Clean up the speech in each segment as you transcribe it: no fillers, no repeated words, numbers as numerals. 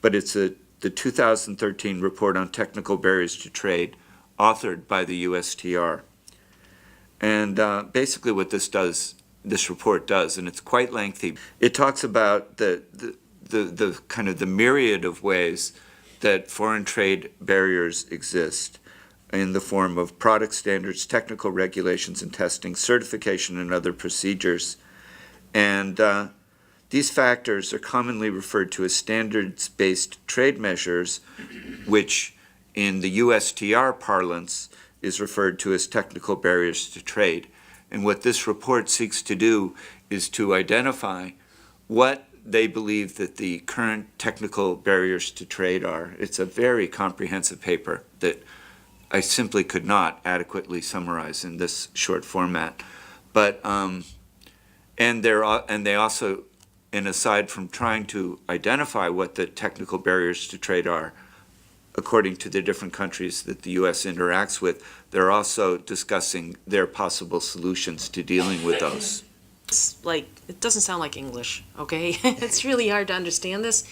but it's the 2013 report on technical barriers to trade, authored by the USTR. And basically what this report does, and it's quite lengthy, it talks about the kind of the myriad of ways that foreign trade barriers exist in the form of product standards, technical regulations and testing, certification and other procedures. And these factors are commonly referred to as standards-based trade measures, which in the USTR parlance is referred to as technical barriers to trade. And what this report seeks to do is to identify what they believe that the current technical barriers to trade are. It's a very comprehensive paper that I simply could not adequately summarize in this short format. But and they also, and aside from trying to identify what the technical barriers to trade are, according to the different countries that the U.S. interacts with, they're also discussing their possible solutions to dealing with those. It's like, it doesn't sound like English, okay? It's really hard to understand this.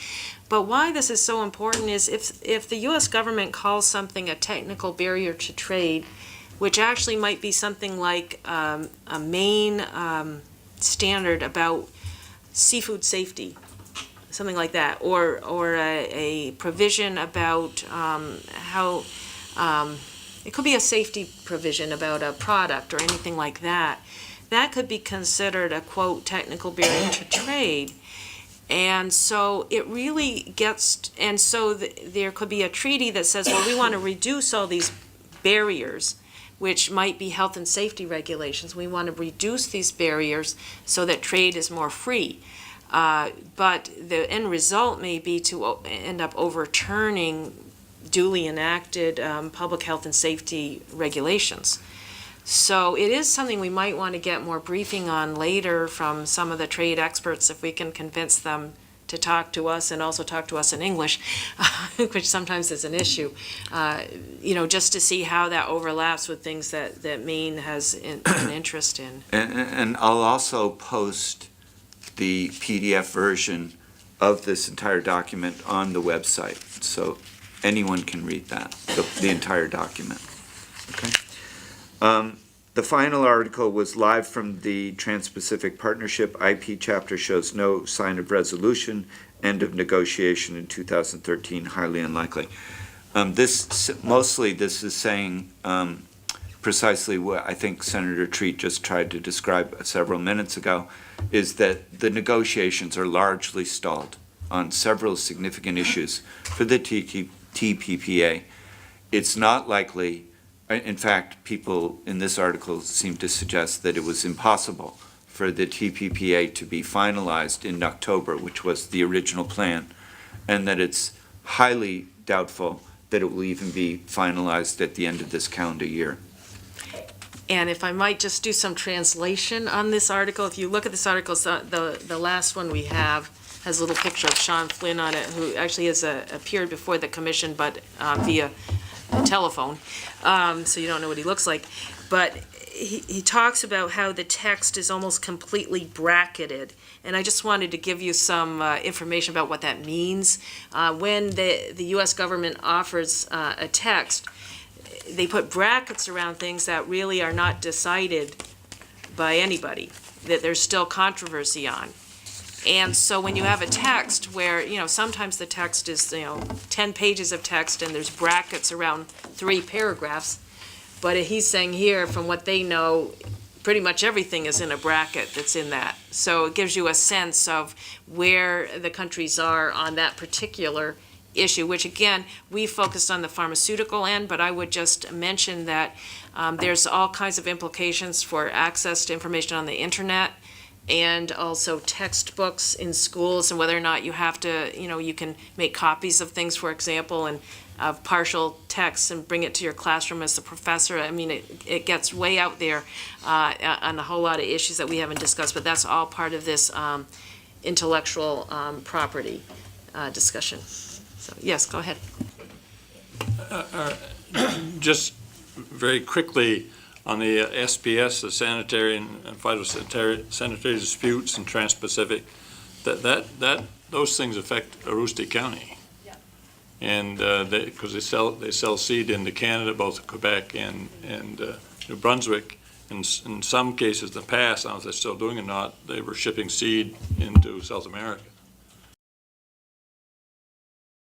But why this is so important is if the U.S. government calls something a technical barrier to trade, which actually might be something like a Maine standard about seafood safety, something like that, or a provision about how it could be a safety provision about a product or anything like that. That could be considered a, quote, technical barrier to trade. And so it really gets, and so there could be a treaty that says, well, we want to reduce all these barriers, which might be health and safety regulations. We want to reduce these barriers so that trade is more free. But the end result may be to end up overturning duly enacted public health and safety regulations. So it is something we might want to get more briefing on later from some of the trade experts if we can convince them to talk to us and also talk to us in English, which sometimes is an issue, just to see how that overlaps with things that Maine has an interest in. And I'll also post the PDF version of this entire document on the website, so anyone can read that, the entire document. Okay. The final article was live from the Trans-Pacific Partnership. IP chapter shows no sign of resolution. End of negotiation in 2013, highly unlikely. This is saying precisely what I think Senator Treat just tried to describe several minutes ago, is that the negotiations are largely stalled on several significant issues for the TPPA. It's not likely. In fact, people in this article seem to suggest that it was impossible for the TPPA to be finalized in October, which was the original plan, and that it's highly doubtful that it will even be finalized at the end of this calendar year. And if I might just do some translation on this article, if you look at this article, the last one we have has a little picture of Sean Flynn on it, who actually has appeared before the commission, but via telephone, so you don't know what he looks like. But he talks about how the text is almost completely bracketed, and I just wanted to give you some information about what that means. When the U.S. government offers a text, they put brackets around things that really are not decided by anybody, that there's still controversy on. And so when you have a text where, sometimes the text is, 10 pages of text and there's brackets around 3 paragraphs, but he's saying here, from what they know, pretty much everything is in a bracket that's in that. So it gives you a sense of where the countries are on that particular issue, which again, we focused on the pharmaceutical end, but I would just mention that there's all kinds of implications for access to information on the internet, and also textbooks in schools, and whether or not you have to, you can make copies of things, for example, and of partial texts and bring it to your classroom as a professor. I mean, it gets way out there on a whole lot of issues that we haven't discussed, but that's all part of this intellectual property discussion. So, yes, go ahead. Just very quickly, on the SPS, the sanitary and phytosanitary disputes in Trans-Pacific, those things affect Aroostook County. Yeah. and because they sell seed into Canada, both Quebec and New Brunswick. In some cases in the past, I don't know if they're still doing it or not, they were shipping seed into South America.